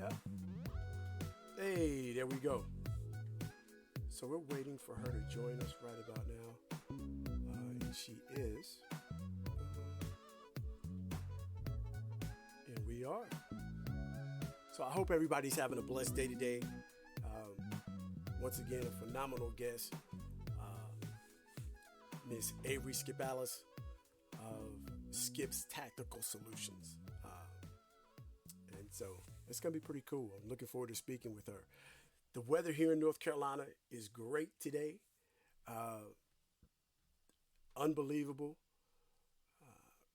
Yeah. Hey, there we go. So we're waiting for her to join us right about now. And she is. And we are. So I hope everybody's having a blessed day today. Once again, a phenomenal guest, Miss Avery Skipalis of Skip's Tactical Solutions. And so it's going to be pretty cool. I'm looking forward to speaking with her. The weather here in North Carolina is great today. Unbelievable.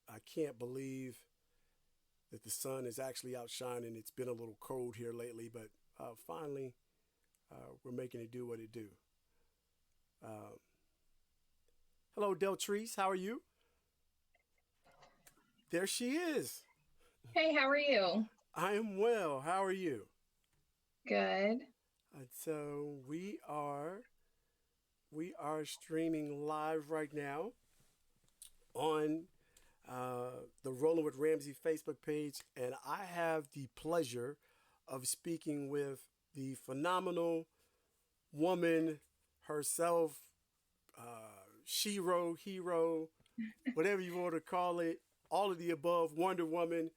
I can't believe that the sun is actually outshining. It's been a little cold here lately, but finally we're making it do what it do. Hello, Deltrice. How are you? There she is. Hey, how are you? I am well. How are you? Good. So we are streaming live right now on the Rolling with Ramsey Facebook page, and I have the pleasure of speaking with the phenomenal woman herself, Shiro, hero, whatever you want to call it, all of the above, Wonder Woman,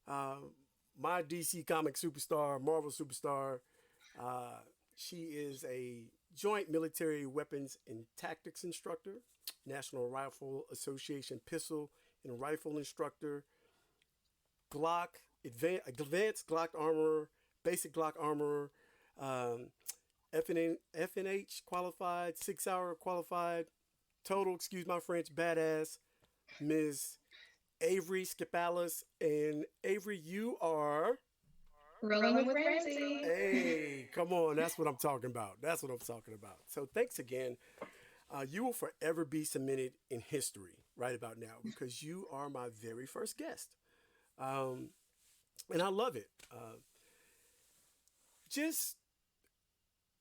my DC comic superstar, Marvel superstar. She is a Joint Military Weapons and Tactics instructor, National Rifle Association pistol and rifle instructor, Glock, advanced Glock armorer, basic Glock armorer, FNH qualified, 6-hour qualified, total, excuse my French, badass, Ms. Avery Skipalis. And Avery, you are... Rolling with Ramsey. Hey, come on. That's what I'm talking about. So thanks again. You will forever be cemented in history right about now because you are my very first guest. And I love it. Just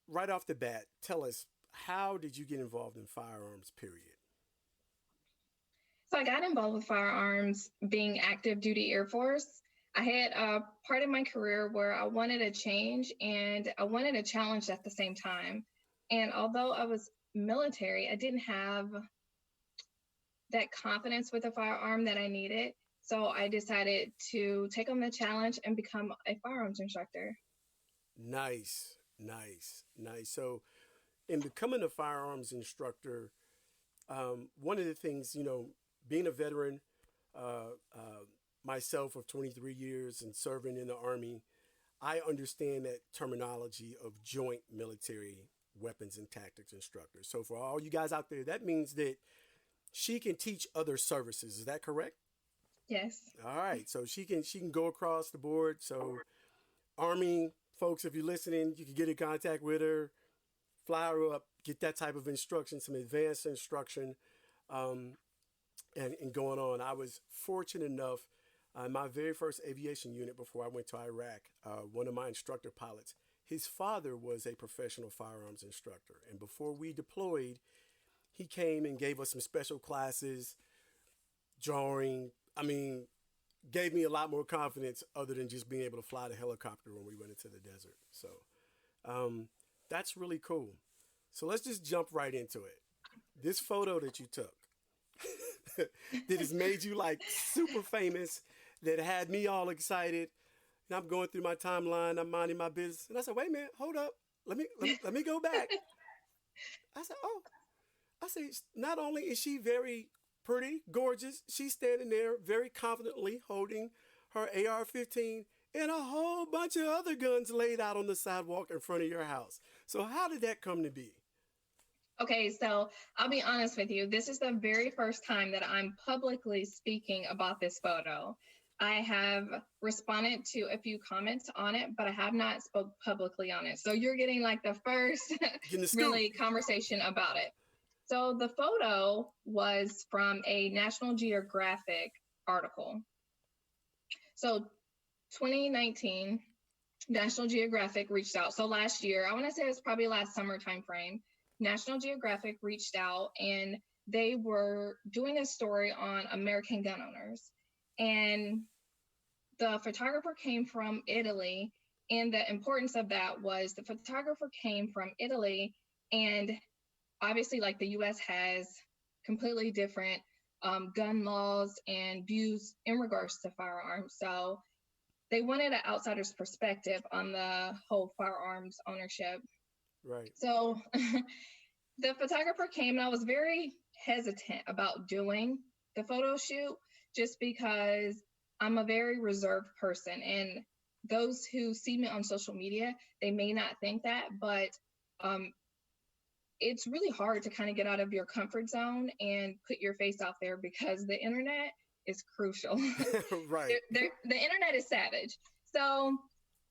right off the bat, tell us, how did you get involved in firearms, period? So I got involved with firearms being active duty Air Force. I had a part of my career where I wanted a change and I wanted a challenge at the same time. And although I was military, I didn't have that confidence with a firearm that I needed. So I decided to take on the challenge and become a firearms instructor. Nice. So in becoming a firearms instructor, one of the things, being a veteran, myself of 23 years and serving in the Army, I understand that terminology of Joint Military Weapons and Tactics instructor. So for all you guys out there, that means that she can teach other services. Is that correct? Yes. All right. So she can go across the board. So Army folks, if you're listening, you can get in contact with her, fly her up, get that type of instruction, some advanced instruction, and going on. I was fortunate enough, my very first aviation unit before I went to Iraq, one of my instructor pilots, his father was a professional firearms instructor. And before we deployed, he came and gave us some special classes, drawing. Gave me a lot more confidence other than just being able to fly the helicopter when we went into the desert. So that's really cool. So let's just jump right into it. This photo that you took that has made you like super famous, that had me all excited. And I'm going through my timeline, I'm minding my business. And I said, wait a minute, hold up. Let me go back. I said, not only is she very pretty, gorgeous, she's standing there very confidently holding her AR-15 and a whole bunch of other guns laid out on the sidewalk in front of your house. So how did that come to be? Okay, so I'll be honest with you. This is the very first time that I'm publicly speaking about this photo. I have responded to a few comments on it, but I have not spoke publicly on it. So you're getting like the first really conversation about it. So the photo was from a National Geographic article. So 2019, National Geographic reached out. So last year, I want to say it's probably last summer timeframe, National Geographic reached out and they were doing a story on American gun owners. And the photographer came from Italy And the importance of that was the photographer came from Italy, and obviously, like, the US has completely different gun laws and views in regards to firearms. So they wanted an outsider's perspective on the whole firearms ownership. Right. So the photographer came, and I was very hesitant about doing the photo shoot just because I'm a very reserved person. And those who see me on social media, they may not think that, but it's really hard to kind of get out of your comfort zone and put your face out there, because the internet is crucial. Right. The internet is savage. So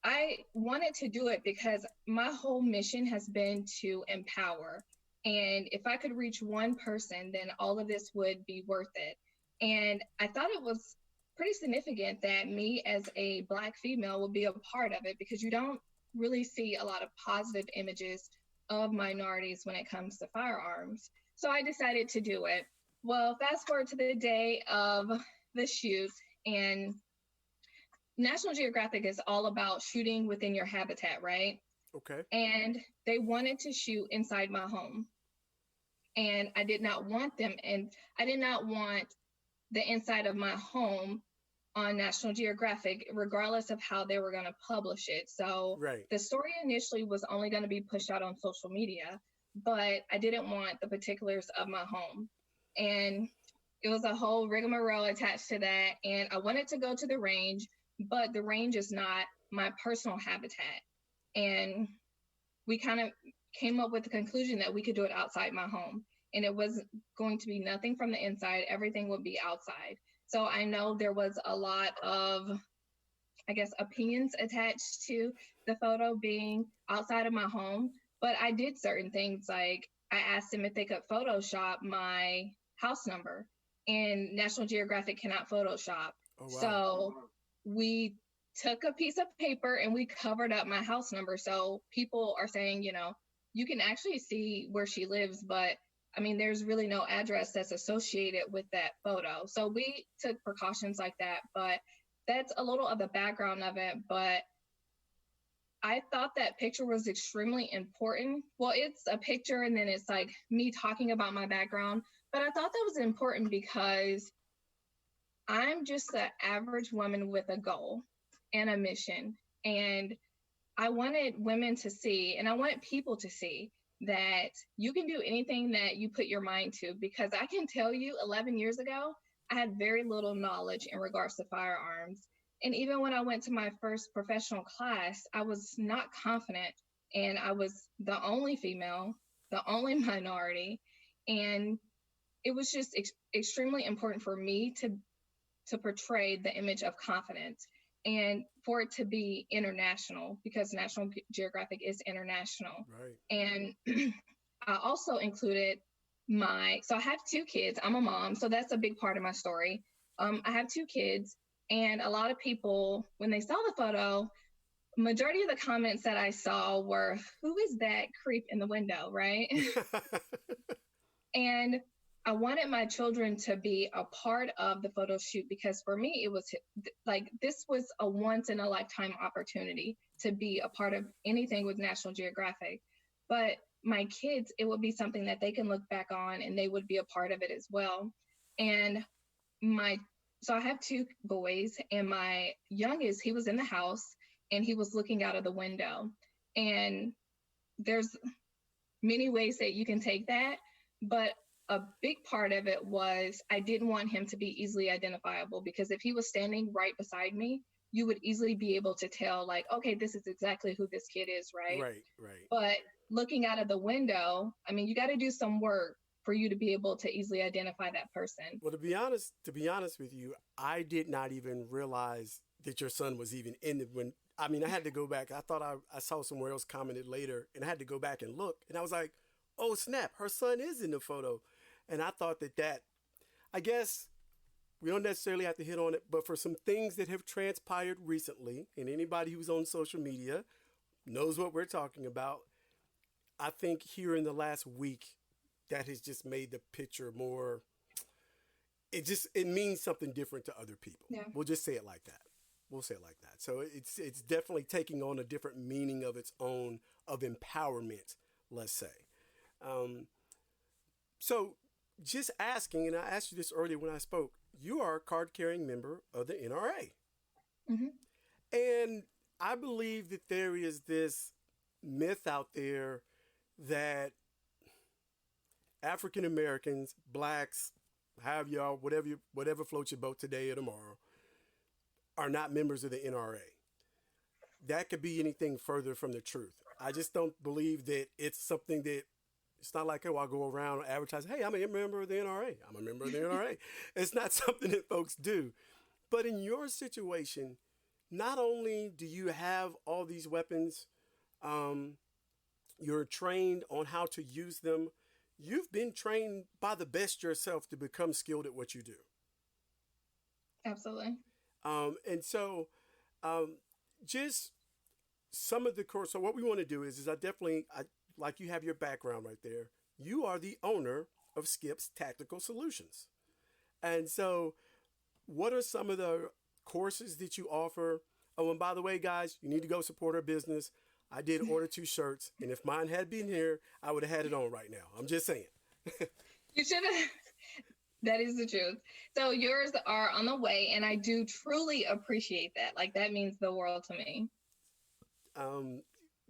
I wanted to do it because my whole mission has been to empower. And if I could reach one person, then all of this would be worth it. And I thought it was pretty significant that me as a Black female would be a part of it, because you don't really see a lot of positive images of minorities when it comes to firearms. So I decided to do it. Well, fast forward to the day of the shoot, and National Geographic is all about shooting within your habitat, right? Okay. And they wanted to shoot inside my home. And I did not want them, and I did not want the inside of my home on National Geographic, regardless of how they were going to publish it. So Right. the story initially was only going to be pushed out on social media, but I didn't want the particulars of my home. And it was a whole rigmarole attached to that. And I wanted to go to the range, but the range is not my personal habitat. And we kind of came up with the conclusion that we could do it outside my home. And it was going to be nothing from the inside. Everything would be outside. So I know there was a lot of, I guess, opinions attached to the photo being outside of my home. But I did certain things, like I asked them if they could Photoshop my house number, and National Geographic cannot Photoshop. Oh, wow. So we took a piece of paper and we covered up my house number. So people are saying, you can actually see where she lives, but I mean, there's really no address that's associated with that photo. So we took precautions like that, but that's a little of the background of it. But I thought that picture was extremely important. Well, it's a picture and then it's like me talking about my background, but I thought that was important because I'm just an average woman with a goal and a mission. And I wanted women to see, and I want people to see, that you can do anything that you put your mind to, because I can tell you 11 years ago, I had very little knowledge in regards to firearms. And even when I went to my first professional class, I was not confident, and I was the only female, the only minority. And it was just extremely important for me to portray the image of confidence, and for it to be international, because National Geographic is international. Right. And I also included so I have 2 kids. I'm a mom, so that's a big part of my story. I have 2 kids, and a lot of people, when they saw the photo, majority of the comments that I saw were, "Who is that creep in the window?" Right? And I wanted my children to be a part of the photo shoot, because for me, it was like, this was a once in a lifetime opportunity to be a part of anything with National Geographic. But my kids, it would be something that they can look back on, and they would be a part of it as well. And so I have 2 boys, and my youngest, he was in the house and he was looking out of the window. And there's many ways that you can take that, but a big part of it was I didn't want him to be easily identifiable, because if he was standing right beside me, you would easily be able to tell, like, okay, this is exactly who this kid is, right? Right. But looking out of the window, I mean, you got to do some work for you to be able to easily identify that person. Well, to be honest with you, I did not even realize that your son was even in it when, I mean, I had to go back. I thought I saw somewhere else commented later, and I had to go back and look, and I was like, oh snap, her son is in the photo. And I thought that, I guess we don't necessarily have to hit on it, but for some things that have transpired recently, and anybody who's on social media knows what we're talking about, I think here in the last week, that has just made the picture more, it means something different to other people. Yeah. We'll just say it like that. We'll say it like that. So it's definitely taking on a different meaning of its own of empowerment, let's say. Um, so just asking, and I asked you this earlier when I spoke, you are a card carrying member of the NRA. Hmm. And I believe that there is this myth out there that African Americans, blacks, have y'all, whatever floats your boat today or tomorrow, are not members of the NRA. That could be anything further from the truth. I just don't believe that it's something that it's not like, oh, I'll go around and advertise, hey, I'm a member of the NRA. I'm a member of the NRA. It's not something that folks do. But in your situation, not only do you have all these weapons, um, you're trained on how to use them. You've been trained by the best yourself to become skilled at what you do. Absolutely. And so, um, just some of the course. So what we want to do is I like you have your background right there. You are the owner of Skip's Tactical Solutions, and so what are some of the courses that you offer? Oh, and by the way, guys, you need to go support our business. I did order 2 shirts, and if mine had been here, I would have had it on right now. I'm just saying. You should have. That is the truth. So yours are on the way, and I do truly appreciate that. Like, that means the world to me. Um,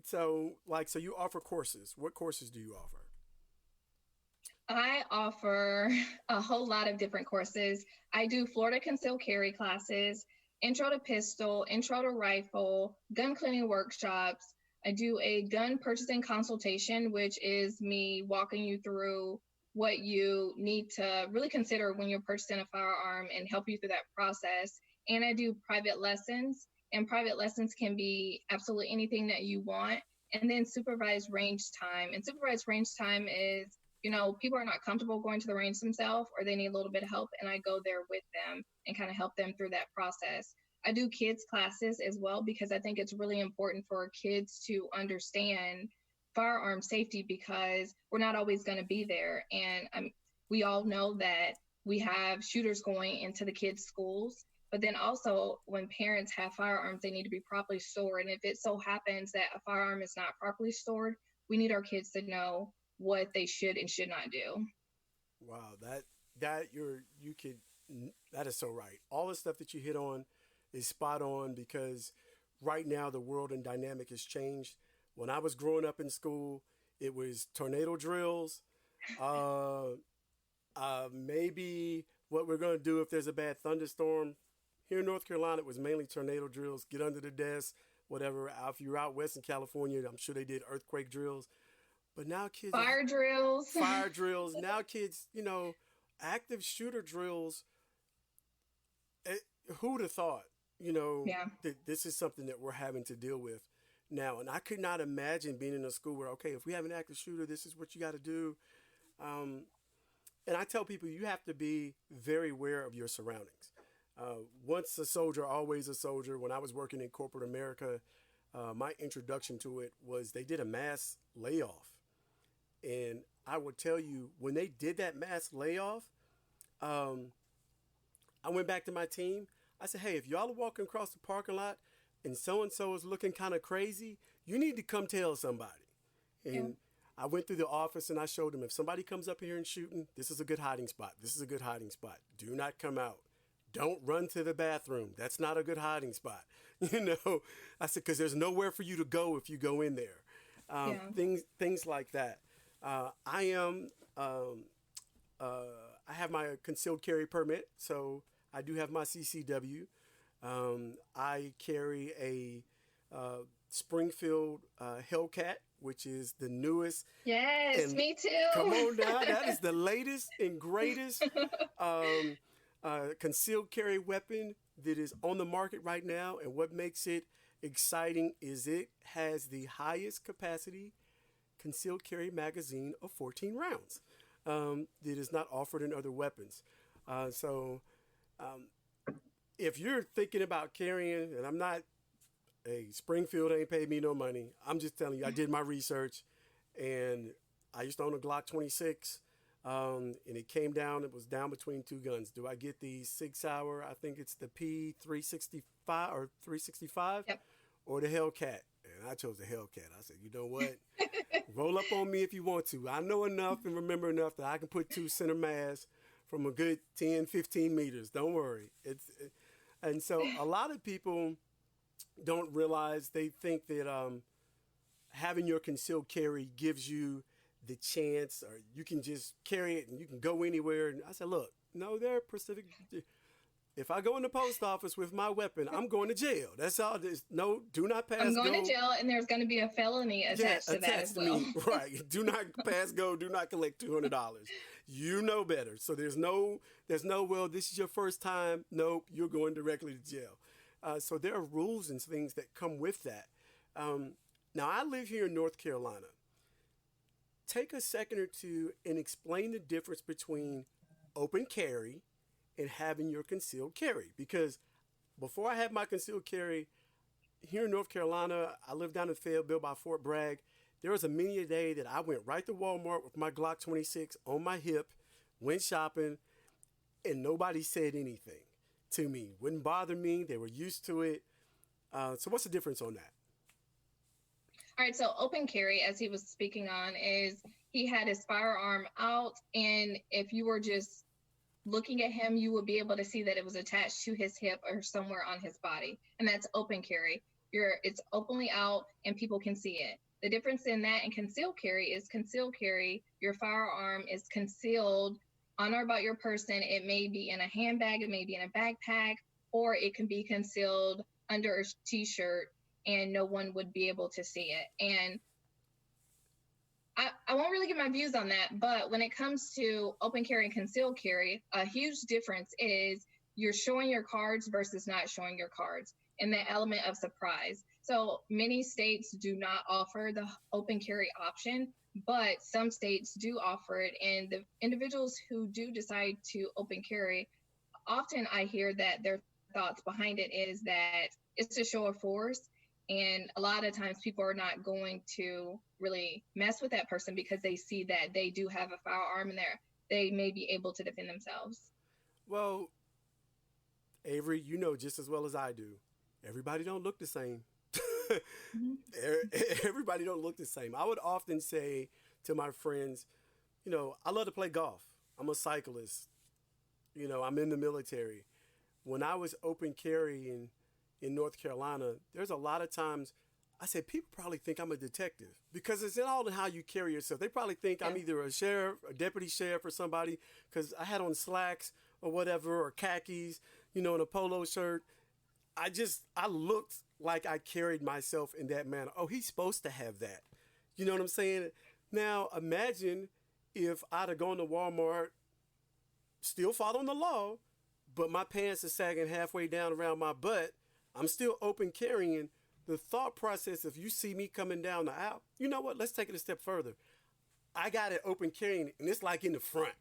so you offer courses. What courses do you offer? I offer a whole lot of different courses. I do Florida concealed carry classes, intro to pistol, intro to rifle, gun cleaning workshops. I do a gun purchasing consultation, which is me walking you through what you need to really consider when you're purchasing a firearm and help you through that process. And I do private lessons, and private lessons can be absolutely anything that you want. And then supervised range time. And supervised range time is, people are not comfortable going to the range themselves, or they need a little bit of help, and I go there with them and kind of help them through that process. I do kids classes as well, because I think it's really important for kids to understand firearm safety, because we're not always going to be there. And we all know that we have shooters going into the kids' schools, but then also when parents have firearms, they need to be properly stored. And if it so happens that a firearm is not properly stored, we need our kids to know what they should and should not do. Wow, that is so right. All the stuff that you hit on is spot on, because right now the world and dynamic has changed. When I was growing up in school, it was tornado drills, maybe what we're going to do if there's a bad thunderstorm. Here in North Carolina, it was mainly tornado drills, get under the desk, whatever. If you're out west in California, I'm sure they did earthquake drills. But now kids fire drills. Fire drills. Now kids, active shooter drills. Who'd have thought, Yeah. that this is something that we're having to deal with now? And I could not imagine being in a school where, okay, if we have an active shooter, this is what you got to do. And I tell people, you have to be very aware of your surroundings. Once a soldier, always a soldier. When I was working in corporate America, my introduction to it was they did a mass layoff. And I would tell you, when they did that mass layoff, I went back to my team. I said, hey, if y'all are walking across the parking lot and so-and-so is looking kind of crazy, you need to come tell somebody. And Yeah. I went through the office and I showed them, if somebody comes up here and shooting, this is a good hiding spot. This is a good hiding spot. Do not come out. Don't run to the bathroom. That's not a good hiding spot. I said, because there's nowhere for you to go if you go in there. Things like that. I have my concealed carry permit, so I do have my CCW. I carry a Springfield Hellcat, which is the newest. Yes, me too. Come on now, that is the latest and greatest concealed carry weapon that is on the market right now. And what makes it exciting is it has the highest capacity concealed carry magazine of 14 rounds that is not offered in other weapons. So if you're thinking about carrying, and I'm not, Springfield ain't paid me no money. I'm just telling you, I did my research, and I used to own a Glock 26. And it came down. It was down between two guns. Do I get the 6 hour? I think it's the P 365 or 365, Yep. or the Hellcat. And I chose the Hellcat. I said, you know what? Roll up on me if you want to. I know enough and remember enough that I can put two center mass from a good 10, 15 meters. Don't worry. And so a lot of people don't realize, they think that having your concealed carry gives you the chance, or you can just carry it and you can go anywhere. And I said, look, no, there are specific. If I go in the post office with my weapon, I'm going to jail. That's all. No, do not pass. I'm going to jail, and there's going to be a felony attached to that as well. Right. Do not pass go. Do not collect $200. You know better. So there's no. Well, this is your first time. Nope, you're going directly to jail. So there are rules and things that come with that. Now I live here in North Carolina. Take a second or two and explain the difference between open carry and having your concealed carry. Because before I had my concealed carry here in North Carolina, I lived down in Fayetteville by Fort Bragg. There was a many a day that I went right to Walmart with my Glock 26 on my hip, went shopping, and nobody said anything to me. Wouldn't bother me. They were used to it. So what's the difference on that? All right, so open carry, as he was speaking on, is he had his firearm out, and if you were just looking at him, you would be able to see that it was attached to his hip or somewhere on his body, and that's open carry. It's openly out, and people can see it. The difference in that and concealed carry, your firearm is concealed on or about your person. It may be in a handbag, it may be in a backpack, or it can be concealed under a t-shirt, and no one would be able to see it. And I won't really give my views on that, but when it comes to open carry and concealed carry, a huge difference is you're showing your cards versus not showing your cards, and the element of surprise. So many states do not offer the open carry option, but some states do offer it. And the individuals who do decide to open carry, often I hear that their thoughts behind it is that it's a show of force. And a lot of times people are not going to really mess with that person because they see that they do have a firearm in there. They may be able to defend themselves. Well, Avery, you know just as well as I do, everybody don't look the same. Mm-hmm. Everybody don't look the same. I would often say to my friends, I love to play golf. I'm a cyclist. I'm in the military. When I was open carrying in North Carolina, there's a lot of times I said, people probably think I'm a detective because it's all in how you carry yourself. They probably think I'm either a sheriff, a deputy sheriff, or somebody because I had on slacks or whatever, or khakis, in a polo shirt. I looked like I carried myself in that manner. Oh, he's supposed to have that. You know what I'm saying? Now, imagine if I'd have gone to Walmart, still following the law, but my pants are sagging halfway down around my butt. I'm still open carrying. The thought process, if you see me coming down the aisle, you know what? Let's take it a step further. I got it open carrying, and it's like in the front.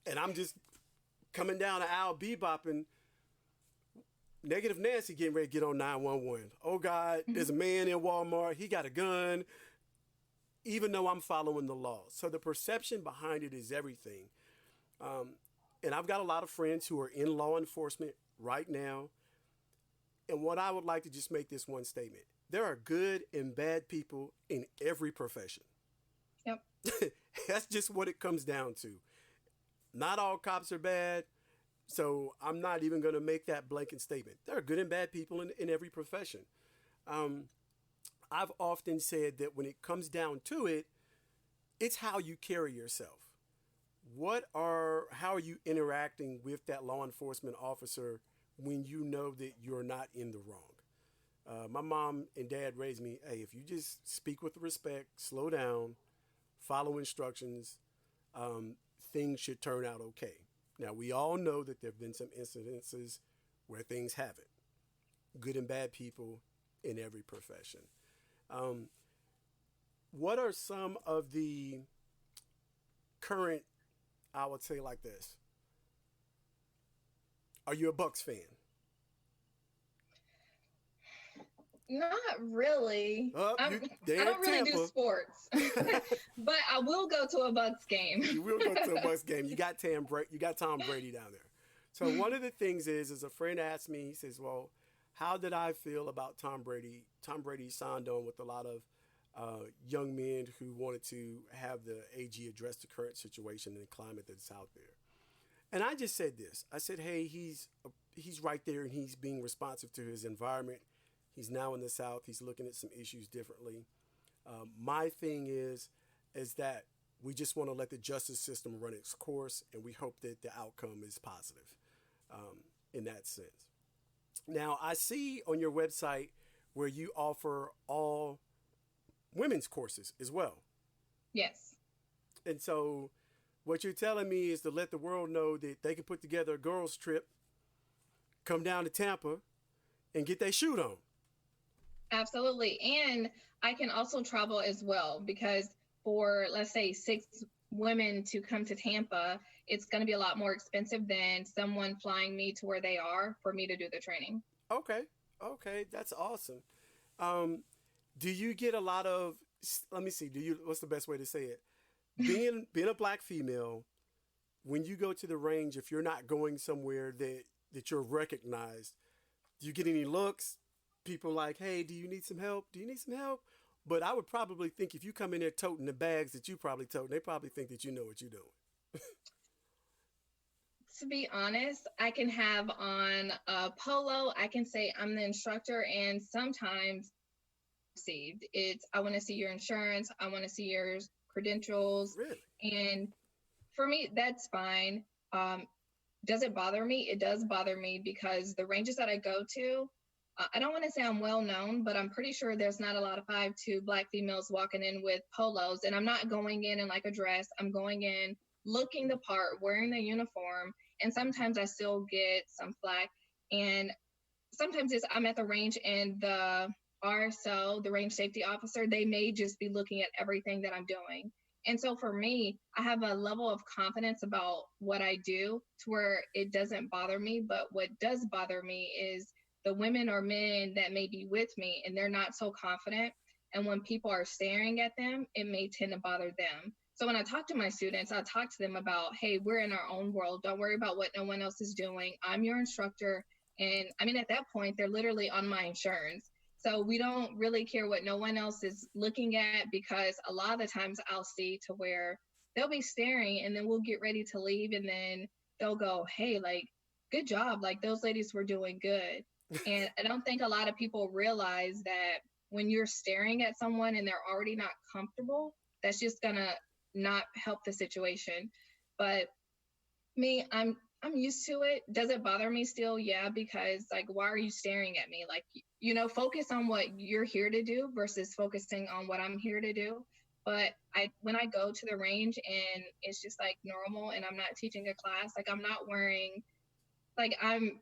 And I'm just coming down the aisle, bebopping. Negative Nancy getting ready to get on 911. Oh, God, there's a man in Walmart. He got a gun, even though I'm following the law. So the perception behind it is everything. And I've got a lot of friends who are in law enforcement right now. And what I would like to just make this one statement. There are good and bad people in every profession. Yep. That's just what it comes down to. Not all cops are bad. So I'm not even going to make that blanket statement. There are good and bad people in every profession. I've often said that when it comes down to it, it's how you carry yourself. How are you interacting with that law enforcement officer when you know that you're not in the wrong? My mom and dad raised me, hey, if you just speak with respect, slow down, follow instructions, things should turn out okay. Now, we all know that there have been some incidences where things haven't. Good and bad people in every profession. What are some of the current, I would say like this. Are you a Bucks fan? Not really. Oh, I they're in don't really do Tampa. sports, but I will go to a Bucks game. You will go to a Bucks game. You got Tom Brady down there. So one of the things is a friend asked me. He says, "Well, how did I feel about Tom Brady? Tom Brady signed on with a lot of young men who wanted to have the AG address the current situation and the climate that's out there." And I just said this. I said, "Hey, he's right there, and he's being responsive to his environment. He's now in the South. He's looking at some issues differently. My thing is that we just want to let the justice system run its course, and we hope that the outcome is positive in that sense." Now, I see on your website where you offer all women's courses as well. Yes. And so, what you're telling me is to let the world know that they can put together a girls' trip, come down to Tampa, and get their shoot on. Absolutely. And I can also travel as well because for, let's say, 6 women to come to Tampa, it's going to be a lot more expensive than someone flying me to where they are for me to do the training. Okay, that's awesome. Do you get a lot of? Let me see. What's the best way to say it? Being a black female, when you go to the range, if you're not going somewhere that you're recognized, do you get any looks? People like, hey, do you need some help? Do you need some help? But I would probably think if you come in there toting the bags that you probably tote, they probably think that you know what you're doing. To be honest, I can have on a polo, I can say I'm the instructor, and sometimes received it's, I want to see your insurance, I want to see your credentials. Really? And for me, that's fine. Does it bother me? It does bother me because the ranges that I go to, I don't want to say I'm well known, but I'm pretty sure there's not a lot of 5'2" black females walking in with polos. And I'm not going in like a dress. I'm going in looking the part, wearing the uniform. And sometimes I still get some flack. And sometimes I'm at the range and the RSO, the range safety officer, they may just be looking at everything that I'm doing. And so for me, I have a level of confidence about what I do to where it doesn't bother me. But what does bother me is the women or men that may be with me and they're not so confident. And when people are staring at them, it may tend to bother them. So when I talk to my students, I talk to them about, hey, we're in our own world. Don't worry about what no one else is doing. I'm your instructor. And I mean, at that point, they're literally on my insurance. So we don't really care what no one else is looking at, because a lot of the times I'll see to where they'll be staring and then we'll get ready to leave. And then they'll go, hey, like, good job. Like, those ladies were doing good. And I don't think a lot of people realize that when you're staring at someone and they're already not comfortable, that's just going to not help the situation. But me, I'm used to it. Does it bother me still? Yeah, because like, why are you staring at me? Like, focus on what you're here to do versus focusing on what I'm here to do. But when I go to the range and it's just like normal and I'm not teaching a class, like I'm not wearing, like I'm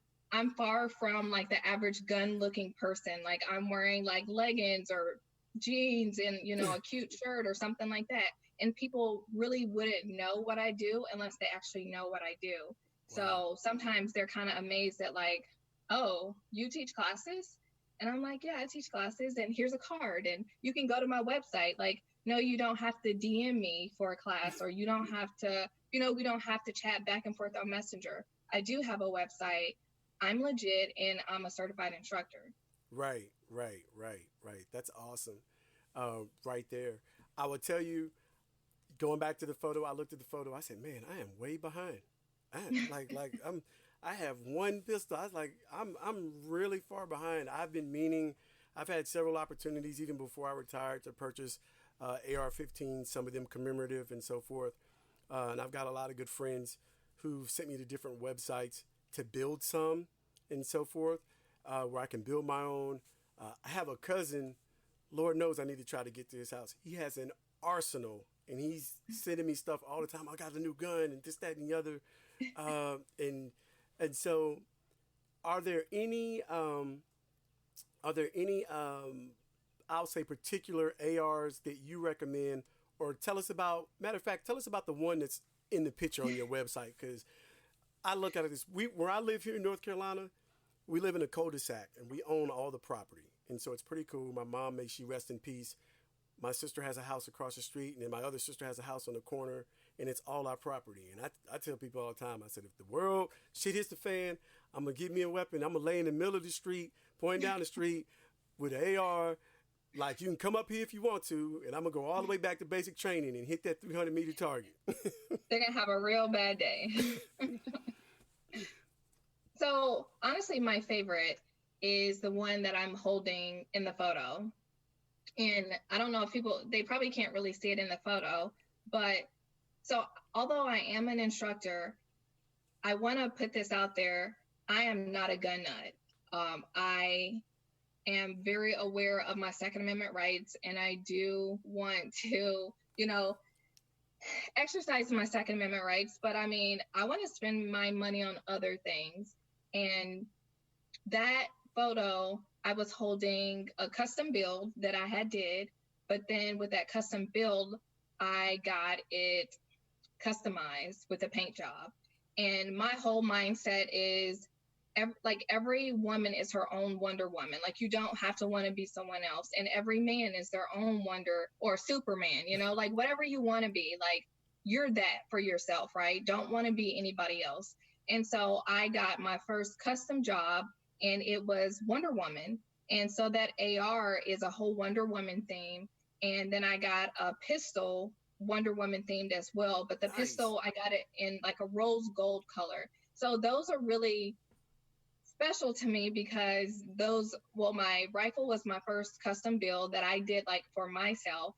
far from like the average gun looking person. Like I'm wearing like leggings or jeans and, a cute shirt or something like that. And people really wouldn't know what I do unless they actually know what I do. Wow. So sometimes they're kind of amazed that like, oh, you teach classes? And I'm like, yeah, I teach classes and here's a card and you can go to my website. Like, no, you don't have to DM me for a class, or you don't have to, we don't have to chat back and forth on Messenger. I do have a website. I'm legit and I'm a certified instructor. Right. That's awesome. Right there. I will tell you, going back to the photo, I looked at the photo. I said, "Man, I am way behind. I have one pistol. I was like, I'm really far behind. I've had several opportunities even before I retired to purchase AR-15, some of them commemorative and so forth. And I've got a lot of good friends who've sent me to different websites to build some and so forth, where I can build my own. I have a cousin. Lord knows I need to try to get to his house. He has an arsenal, and he's sending me stuff all the time. I got a new gun and this, that, and the other. And so, are there any I'll say particular ARs that you recommend, or tell us about? Matter of fact, tell us about the one that's in the picture on your website, because I look at it where I live here in North Carolina, we live in a cul-de-sac and we own all the property. And so it's pretty cool. My mom, may she rest in peace. My sister has a house across the street, and then my other sister has a house on the corner, and it's all our property. And I tell people all the time, I said, if the world shit hits the fan, I'm going to get me a weapon. I'm going to lay in the middle of the street, pointing down the street with an AR. Like, you can come up here if you want to, and I'm going to go all the way back to basic training and hit that 300-meter target. They're going to have a real bad day. So, honestly, my favorite is the one that I'm holding in the photo. And I don't know if they probably can't really see it in the photo, but so although I am an instructor, I want to put this out there. I am not a gun nut. I am very aware of my Second Amendment rights, and I do want to, exercise my Second Amendment rights. But I mean, I want to spend my money on other things. And that photo, I was holding a custom build that I had did, but then with that custom build, I got it customized with a paint job. And my whole mindset is every woman is her own Wonder Woman. Like, you don't have to want to be someone else. And every man is their own Wonder or Superman, like whatever you want to be, like you're that for yourself, right? Don't want to be anybody else. And so I got my first custom job, and it was Wonder Woman. And so that AR is a whole Wonder Woman theme. And then I got a pistol Wonder Woman themed as well. But the Nice. pistol, I got it in like a rose gold color. So those are really special to me because my rifle was my first custom build that I did like for myself.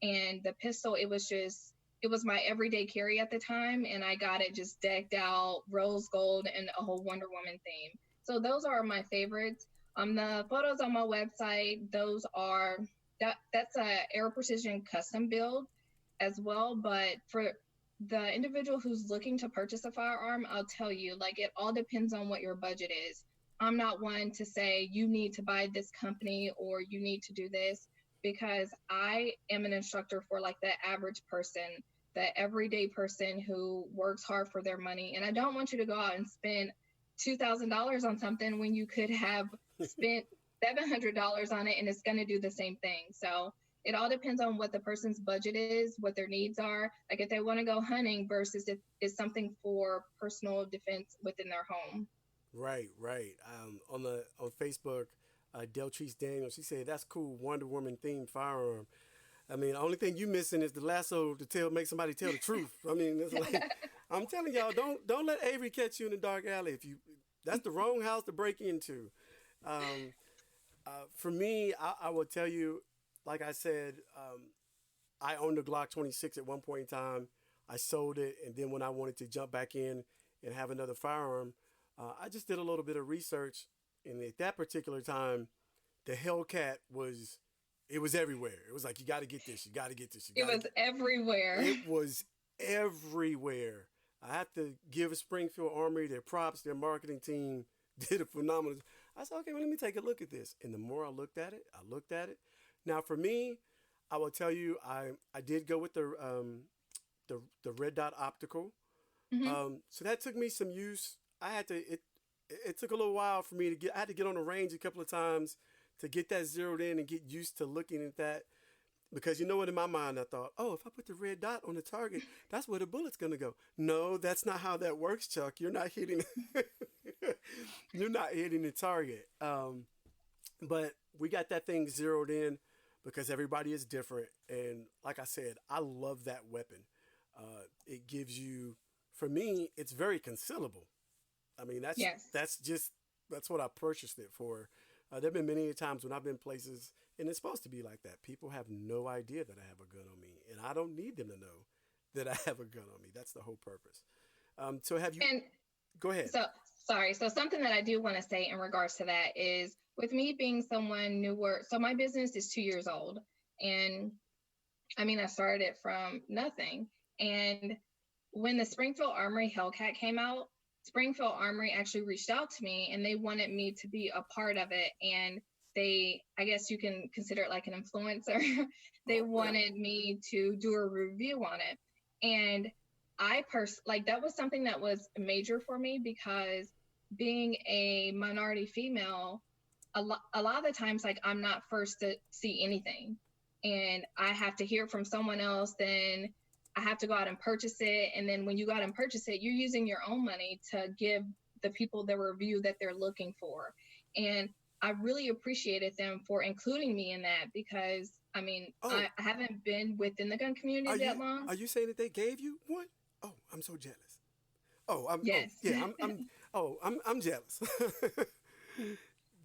And the pistol, it was my everyday carry at the time. And I got it just decked out rose gold and a whole Wonder Woman theme. So those are my favorites. The photos on my website, that's a Air Precision custom build as well. But for the individual who's looking to purchase a firearm, I'll tell you, like, it all depends on what your budget is. I'm not one to say you need to buy this company or you need to do this, because I am an instructor for like the average person, the everyday person who works hard for their money. And I don't want you to go out and spend $2,000 on something when you could have spent $700 on it and it's going to do the same thing. So it all depends on what the person's budget is, what their needs are. Like if they want to go hunting versus if it's something for personal defense within their home. Right. On Facebook, Deltrice Daniels, she said, that's cool, Wonder Woman themed firearm. I mean, the only thing you missing is the lasso to make somebody tell the truth. I mean, it's like, I'm telling y'all, don't let Avery catch you in the dark alley. That's the wrong house to break into. For me, I will tell you, like I said, I owned a Glock 26 at one point in time. I sold it, and then when I wanted to jump back in and have another firearm, I just did a little bit of research, and at that particular time, the Hellcat was everywhere. It was like, you got to get this, you got to get this. It was everywhere. It was everywhere. I have to give Springfield Armory their props. Their marketing team did a phenomenal. I said, okay, well, let me take a look at this. And the more I looked at it. Now, for me, I will tell you, I did go with the red dot optical. Mm-hmm. So that took me some use. It took a little while for me I had to get on the range a couple of times to get that zeroed in and get used to looking at that. Because you know what, in my mind, I thought, oh, if I put the red dot on the target, that's where the bullet's going to go. No, that's not how that works, Chuck. You're not hitting the target. But we got that thing zeroed in because everybody is different. And like I said, I love that weapon. It gives you, for me, it's very concealable. I mean, that's what I purchased it for. There have been many times when I've been places, and it's supposed to be like that. People have no idea that I have a gun on me, and I don't need them to know that I have a gun on me. That's the whole purpose. So have you? And go ahead. So something that I do want to say in regards to that is, with me being someone newer, so my business is 2 years old, and I mean, I started it from nothing. And when the Springfield Armory Hellcat came out, Springfield Armory actually reached out to me and they wanted me to be a part of it. And I guess you can consider it like an influencer. They wanted me to do a review on it. And that was something that was major for me, because being a minority female, a lot of the times, like, I'm not first to see anything, and I have to hear from someone else. Then I have to go out and purchase it. And then when you go out and purchase it, you're using your own money to give the people the review that they're looking for. And I really appreciated them for including me in that, because I mean, Oh, I haven't been within the gun community that long. are you saying that they gave you one? Oh, I'm so jealous. Oh Yes. yeah, I'm jealous. And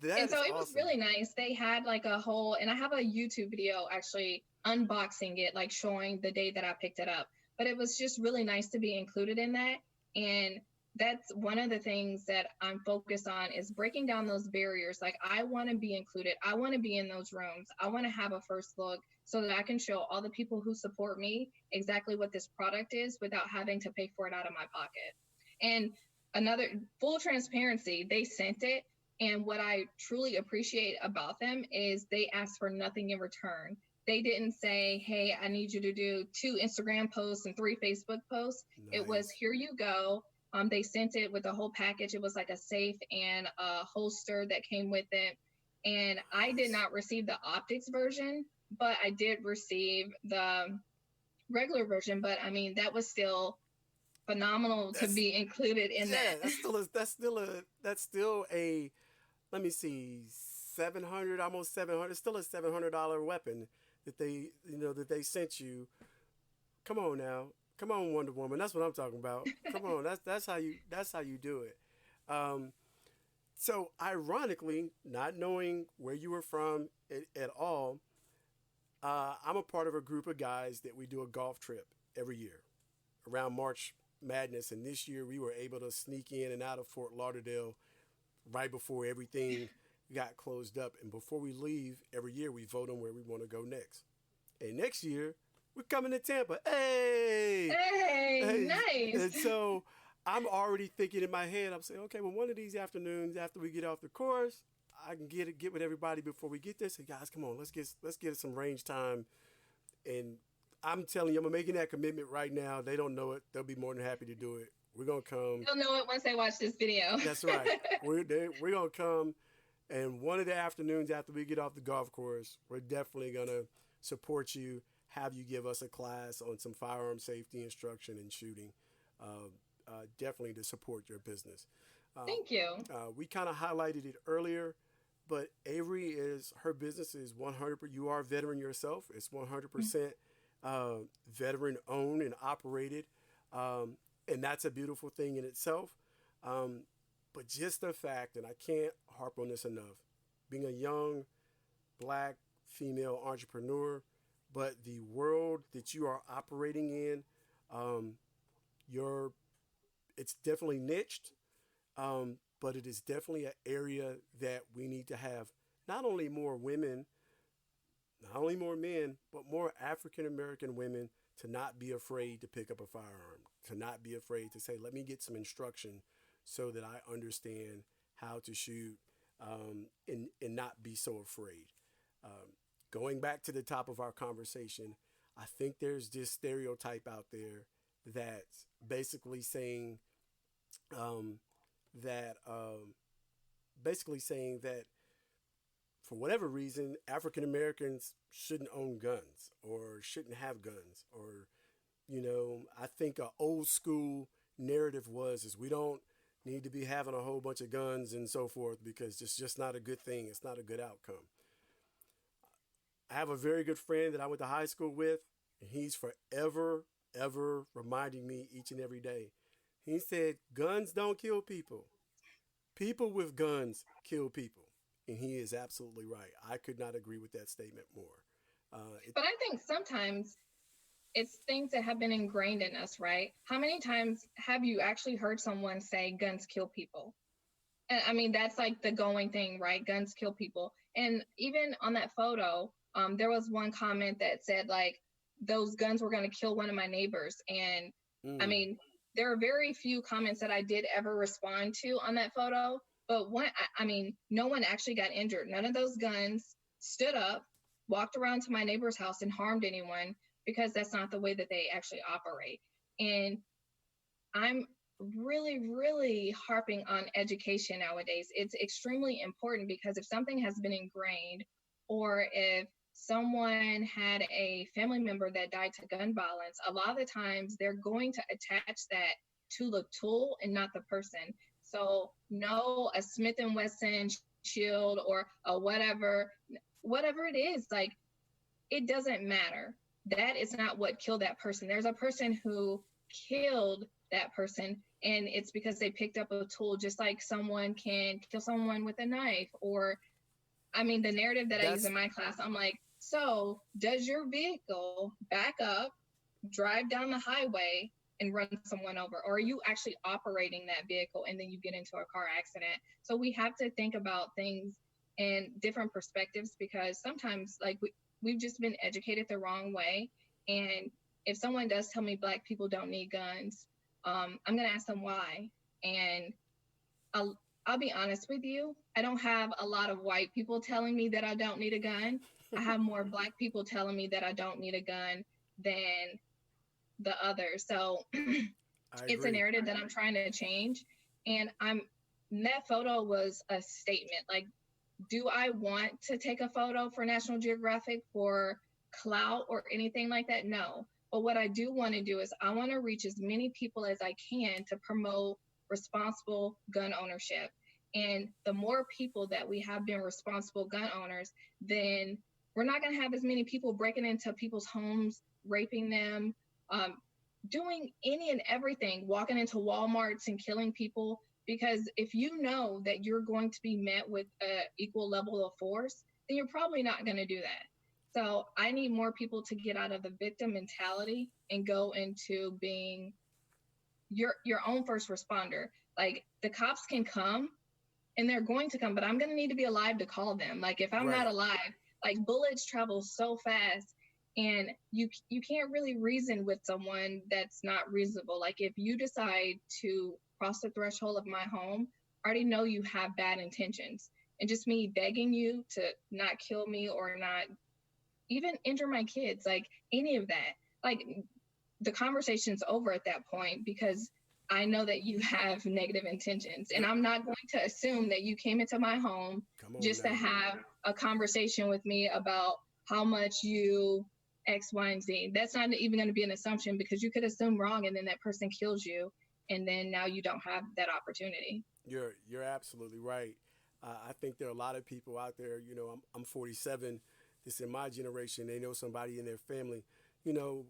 That is so it was awesome. really nice. They had like a whole, and I have a YouTube video actually unboxing it, like showing the day that I picked it up. But it was just really nice to be included in that. And that's one of the things that I'm focused on, is breaking down those barriers. Like, I want to be included. I want to be in those rooms. I want to have a first look so that I can show all the people who support me exactly what this product is without having to pay for it out of my pocket. And another, full transparency, they sent it. And what I truly appreciate about them is they asked for nothing in return. They didn't say, hey, I need you to do 2 Instagram posts and 3 Facebook posts. It was, Nice. here you go. They sent it with a whole package. It was like a safe and a holster that came with it. And I did Nice. not receive the optics version, but I did receive the regular version. But I mean, that was still phenomenal to That's be included in yeah. that. That's still a, let me see, 700, almost 700. Still a $700 weapon that they sent you. Come on now, come on, Wonder Woman. That's what I'm talking about. Come on, that's how you do it. Um, so ironically, not knowing where you were from at all, I'm a part of a group of guys that we do a golf trip every year around March Madness, and this year we were able to sneak in and out of Fort Lauderdale right before everything got closed up. And before we leave, every year we vote on where we want to go next. And next year we're coming to Tampa. Hey, Hey, hey, and nice. so I'm already thinking in my head. I'm saying, okay, well, one of these afternoons after we get off the course, I can get with everybody before we get there. Say, guys, come on, let's get some range time. And I'm telling you, I'm making that commitment right now. They don't know it. They'll be more than happy to do it. We're gonna come. They'll know it once they watch this video. That's right. We're gonna come, and one of the afternoons after we get off the golf course, we're definitely gonna support you. Have you give us a class on some firearm safety instruction and shooting. Uh, Definitely to support your business. Um, Thank you. we kind of highlighted it earlier, but Avery is her business is 100. You are a veteran yourself. It's 100% veteran owned and operated, and that's a beautiful thing in itself. Um, but just the fact, and I can't harp on this enough, being a young black female entrepreneur, but the world that you are operating in, um, you're it's definitely niched, but it is definitely an area that we need to have not only more women, not only more men, but more African American women to not be afraid to pick up a firearm, to not be afraid to say, let me get some instruction so that I understand how to shoot, and not be so afraid. Going back to the top of our conversation, I think there's this stereotype out there that's basically saying um, that basically saying that for whatever reason, African Americans shouldn't own guns or shouldn't have guns. Or, I think a old school narrative was is we don't need to be having a whole bunch of guns and so forth because it's just not a good thing. It's not a good outcome. I have a very good friend that I went to high school with, and he's forever, ever reminding me each and every day. He said, guns don't kill people. People with guns kill people. And he is absolutely right. I could not agree with that statement more. But I think sometimes it's things that have been ingrained in us, right? How many times have you actually heard someone say guns kill people? And I mean, that's like the going thing, right? Guns kill people. And even on that photo, there was one comment that said, like, those guns were going to kill one of my neighbors. And I mm, mean, there are very few comments that I did ever respond to on that photo. But I mean, no one actually got injured. None of those guns stood up, walked around to my neighbor's house and harmed anyone, because that's not the way that they actually operate. And I'm really harping on education nowadays. It's extremely important because if something has been ingrained, or if someone had a family member that died to gun violence, a lot of the times they're going to attach that to the tool and not the person. So no, a Smith and Wesson shield or a whatever it is, like, it doesn't matter. That is not what killed that person. There's a person who killed that person, and it's because they picked up a tool, just like someone can kill someone with a knife. Or, I mean, the narrative that I use in That's my class, I'm like, so does your vehicle back up, drive down the highway, and run someone over? Or are you actually operating that vehicle and then you get into a car accident? So we have to think about things in different perspectives, because sometimes, like, we've just been educated the wrong way. And if someone does tell me Black people don't need guns, I'm going to ask them why. And I'll be honest with you, I don't have a lot of white people telling me that I don't need a gun. I have more Black people telling me that I don't need a gun than the others. So I it's a agree. narrative that I'm trying to change. And that photo was a statement. Like, do I want to take a photo for National Geographic for clout or anything like that? No. But what I do want to do is I want to reach as many people as I can to promote responsible gun ownership. And the more people that we have been responsible gun owners, then we're not going to have as many people breaking into people's homes, raping them, um, doing any and everything, walking into Walmarts and killing people. Because if you know that you're going to be met with an equal level of force, then you're probably not going to do that. So I need more people to get out of the victim mentality and go into being your own first responder. Like, the cops can come, and they're going to come, but I'm going to need to be alive to call them. Like, if I'm not Right. alive, like, bullets travel so fast, and you can't really reason with someone that's not reasonable. Like, if you decide to cross the threshold of my home, I already know you have bad intentions. And just me begging you to not kill me or not even injure my kids, like, any of that, like, the conversation's over at that point, because I know that you have negative intentions. And Yep. I'm not going to assume that you came into my home Come on just to now. have a conversation with me about how much you X, Y, and Z. That's not even going to be an assumption, because you could assume wrong and then that person kills you. And then now you don't have that opportunity. You're absolutely right. I think there are a lot of people out there. I'm 47. This in my generation. They know somebody in their family. You know,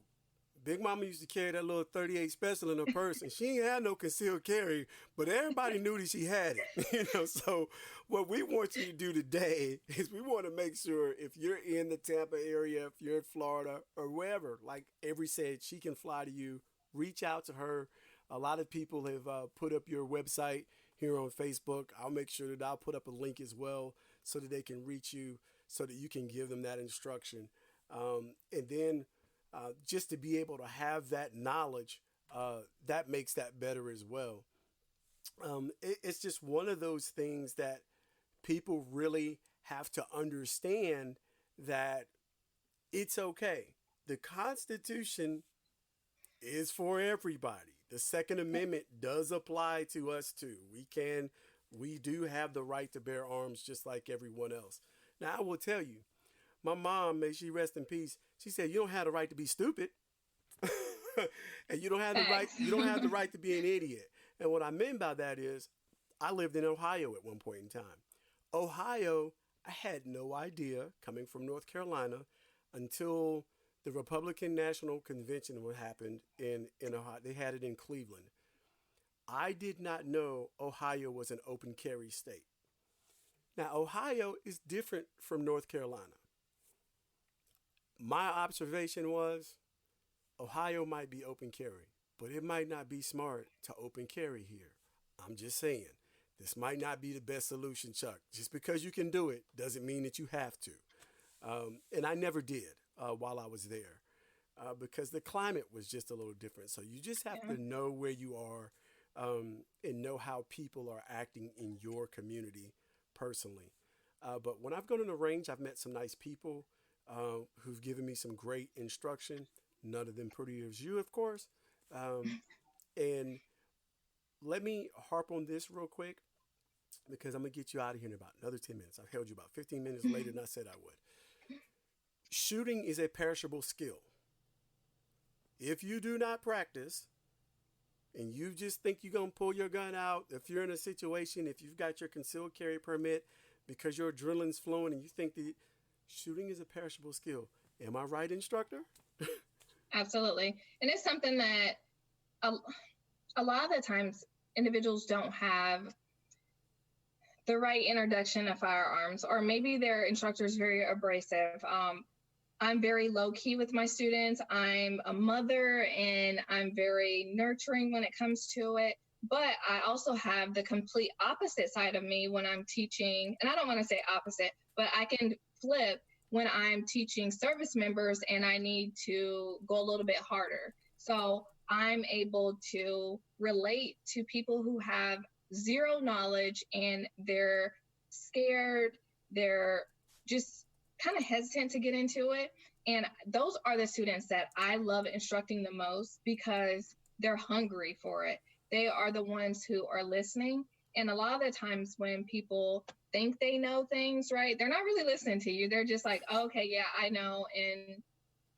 Big Mama used to carry that little 38 special in her purse, and she ain't had no concealed carry, but everybody knew that she had it. So what we want you to do today is we want to make sure if you're in the Tampa area, if you're in Florida or wherever, like Avery said, she can fly to you. Reach out to her. A lot of people have put up your website here on Facebook. I'll make sure that I'll put up a link as well so that they can reach you, so that you can give them that instruction. And then just to be able to have that knowledge, that makes that better as well. It's just one of those things that people really have to understand, that it's okay. The Constitution is for everybody. The Second Amendment does apply to us too. We do have the right to bear arms just like everyone else. Now, I will tell you, my mom, may she rest in peace, she said, you don't have the right to be stupid. And you don't have the right Facts. you don't have the right to be an idiot. And what I mean by that is, I lived in Ohio at one point in time. Ohio, I had no idea, coming from North Carolina, until the Republican National Convention what happened in Ohio. They had it in Cleveland. I did not know Ohio was an open carry state. Now, Ohio is different from North Carolina. My observation was Ohio might be open carry, but it might not be smart to open carry here. I'm just saying. This might not be the best solution, Chuck. Just because you can do it doesn't mean that you have to. And I never did while I was there, because the climate was just a little different. So you just have Yeah. to know where you are, and know how people are acting in your community personally. But when I've gone on the range, I've met some nice people who've given me some great instruction. None of them pretty as you, of course. And let me harp on this real quick because I'm going to get you out of here in about another 10 minutes. I've held you about 15 minutes later than I said I would. Shooting is a perishable skill. If you do not practice and you just think you're going to pull your gun out, if you're in a situation, if you've got your concealed carry permit because your adrenaline's flowing and you think that shooting is a perishable skill, am I right, instructor? Absolutely. And it's something that a lot of the times individuals don't have the right introduction of firearms, or maybe their instructor is very abrasive. I'm very low key with my students. I'm a mother and I'm very nurturing when it comes to it. But I also have the complete opposite side of me when I'm teaching. And I don't want to say opposite, but I can flip when I'm teaching service members and I need to go a little bit harder. So I'm able to relate to people who have zero knowledge and they're scared. They're just kind of hesitant to get into it. And those are the students that I love instructing the most because they're hungry for it. They are the ones who are listening. And a lot of the times when people think they know things, right, they're not really listening to you. They're just like, oh, okay, yeah, I know.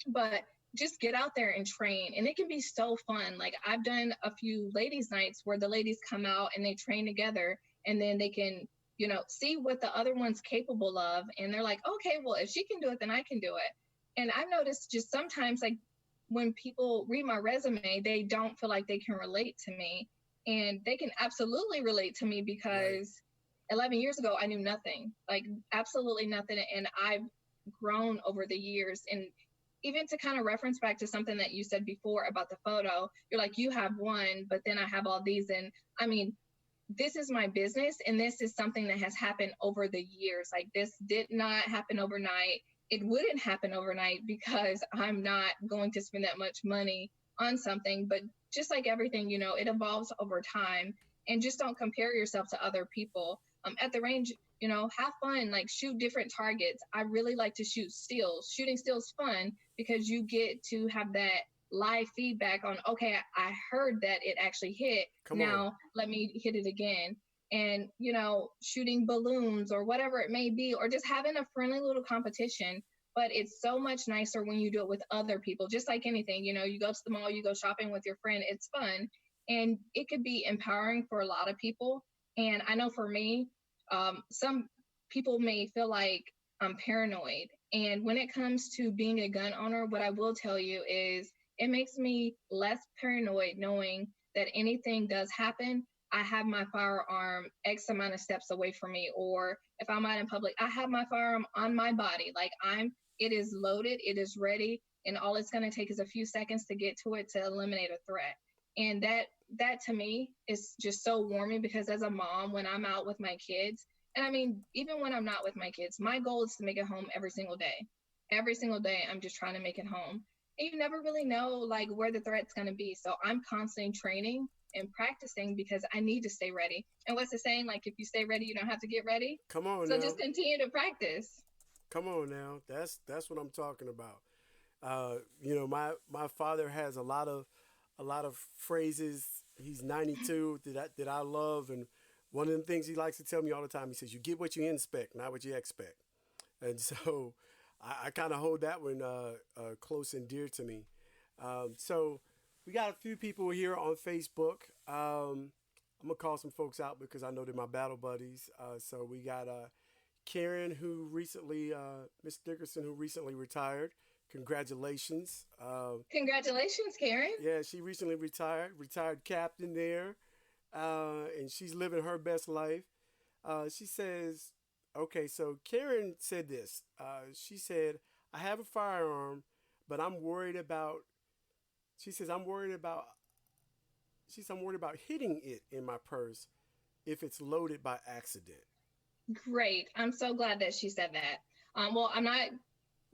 But just get out there and train. And it can be so fun. Like I've done a few ladies' nights where the ladies come out and they train together and then they can, see what the other one's capable of. And they're like, okay, well, if she can do it, then I can do it. And I've noticed just sometimes, like when people read my resume, they don't feel like they can relate to me. And they can absolutely relate to me because 11 years ago, I knew nothing, like absolutely nothing. And I've grown over the years. And even to kind of reference back to something that you said before about the photo, you're like, you have one, but then I have all these. And I mean, this is my business. And this is something that has happened over the years. Like this did not happen overnight. It wouldn't happen overnight because I'm not going to spend that much money on something. But just like everything, it evolves over time. And just don't compare yourself to other people. At the range, have fun, like shoot different targets. I really like to shoot steals. Shooting steals fun because you get to have that live feedback on, okay, I heard that it actually hit. Now let me hit it again. And, shooting balloons or whatever it may be, or just having a friendly little competition. But it's so much nicer when you do it with other people, just like anything, you go to the mall, you go shopping with your friend, it's fun. And it could be empowering for a lot of people. And I know for me, some people may feel like I'm paranoid. And when it comes to being a gun owner, what I will tell you is it makes me less paranoid knowing that anything does happen. I have my firearm X amount of steps away from me, or if I'm out in public, I have my firearm on my body. Like it is loaded, it is ready, and all it's going to take is a few seconds to get to it to eliminate a threat. And that to me is just so warming because as a mom, when I'm out with my kids, and I mean, even when I'm not with my kids, my goal is to make it home every single day. Every single day, I'm just trying to make it home. And you never really know like where the threat's going to be. So I'm constantly training and practicing because I need to stay ready. And what's the saying? Like, if you stay ready, you don't have to get ready. Come on so now. Just continue to practice. Come on now. That's what I'm talking about. My father has a lot of phrases. He's 92 that I love, and one of the things he likes to tell me all the time, he says, "You get what you inspect, not what you expect." And so I kind of hold that one close and dear to me. So we got a few people here on Facebook. I'm gonna call some folks out because I know they're my battle buddies. So we got Karen, who recently, Miss Dickerson, who recently retired. Congratulations. Congratulations, Karen. Yeah, she recently retired captain there, and she's living her best life. She says, okay, so Karen said this. She said, I have a firearm, but I'm worried about, she says, I'm worried about hitting it in my purse if it's loaded by accident. Great. I'm so glad that she said that. Well, I'm not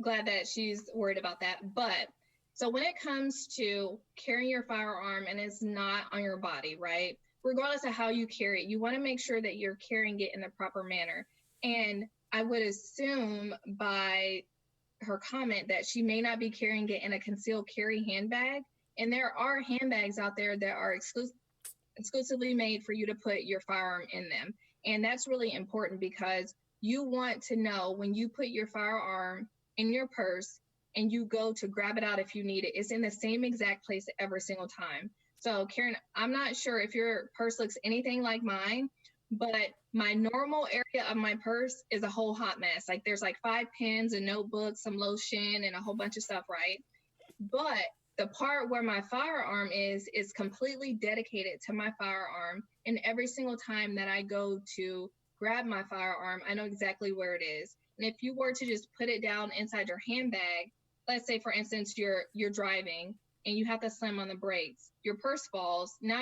glad that she's worried about that. But so when it comes to carrying your firearm and it's not on your body, right? Regardless of how you carry it, you want to make sure that you're carrying it in the proper manner. And I would assume by her comment that she may not be carrying it in a concealed carry handbag. And there are handbags out there that are exclusive. exclusively made for you to put your firearm in them. And that's really important because you want to know when you put your firearm in your purse and you go to grab it out if you need it, it's in the same exact place every single time. So Karen, I'm not sure if your purse looks anything like mine, but my normal area of my purse is a whole hot mess. Like there's like 5 pens, a notebook, some lotion, and a whole bunch of stuff, right? But the part where my firearm is completely dedicated to my firearm. And every single time that I go to grab my firearm, I know exactly where it is. And if you were to just put it down inside your handbag, let's say, for instance, you're driving and you have to slam on the brakes, your purse falls. Now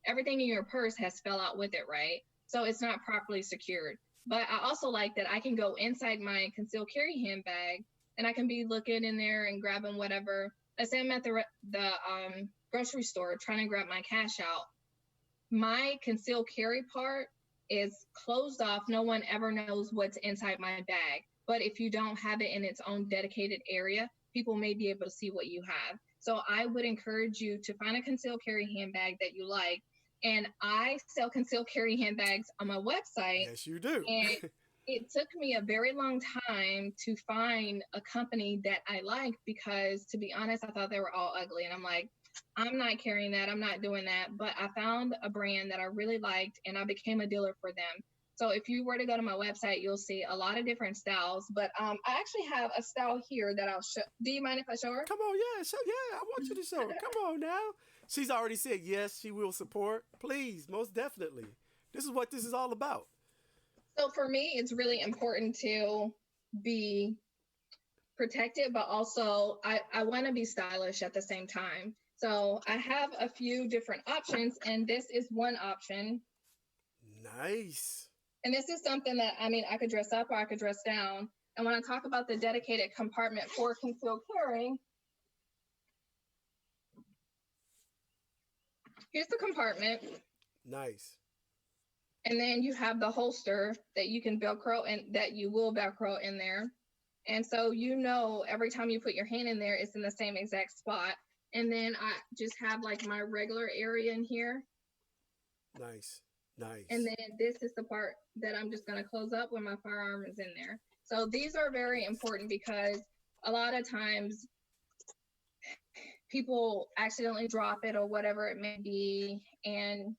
everything in your purse has fell out with it, right? So it's not properly secured. But I also like that I can go inside my concealed carry handbag and I can be looking in there and grabbing whatever. Let's say I'm at the grocery store trying to grab my cash out. My concealed carry part is closed off. No one ever knows what's inside my bag. But if you don't have it in its own dedicated area, people may be able to see what you have. So I would encourage you to find a concealed carry handbag that you like. And I sell concealed carry handbags on my website. Yes, you do. And it took me a very long time to find a company that I liked because, to be honest, I thought they were all ugly. And I'm like, I'm not carrying that. I'm not doing that. But I found a brand that I really liked, and I became a dealer for them. So if you were to go to my website, you'll see a lot of different styles. But I actually have a style here that I'll show. Do you mind if I show her? Come on, yeah, I want you to show her. Come on now. She's already said yes, she will support. Please, most definitely. This is what this is all about. So for me, it's really important to be protected, but also I want to be stylish at the same time. So I have a few different options, and this is one option. Nice. And this is something that, I could dress up or I could dress down. And when I talk about the dedicated compartment for concealed carry, here's the compartment. Nice. And then you have the holster that you can Velcro and that you will Velcro in there. And so, every time you put your hand in there, it's in the same exact spot. And then I just have like my regular area in here. Nice. And then this is the part that I'm just going to close up when my firearm is in there. So these are very important because a lot of times people accidentally drop it or whatever it may be. And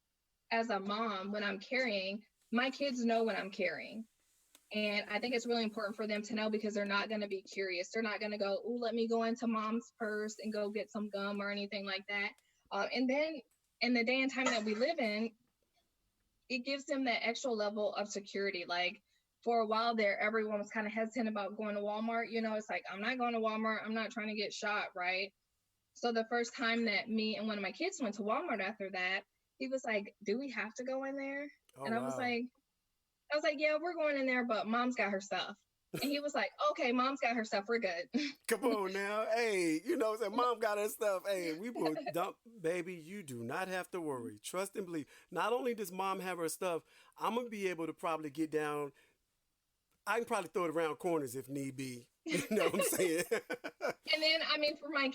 as a mom, when I'm carrying, my kids know when I'm carrying. And I think it's really important for them to know because they're not going to be curious. They're not going to go, oh, let me go into mom's purse and go get some gum or anything like that. And then in the day and time that we live in, it gives them that extra level of security. Like for a while there, everyone was kind of hesitant about going to Walmart. It's like, I'm not going to Walmart. I'm not trying to get shot, right? So the first time that me and one of my kids went to Walmart after that, he was like, do we have to go in there? Oh, and I was like, yeah, we're going in there, but mom's got her stuff. And he was like, okay, mom's got her stuff. We're good. Come on now. Hey, mom got her stuff. Hey, we will dump, baby. You do not have to worry. Trust and believe. Not only does mom have her stuff, I'm going to be able to probably get down. I can probably throw it around corners if need be. You know what I'm saying? And then, for my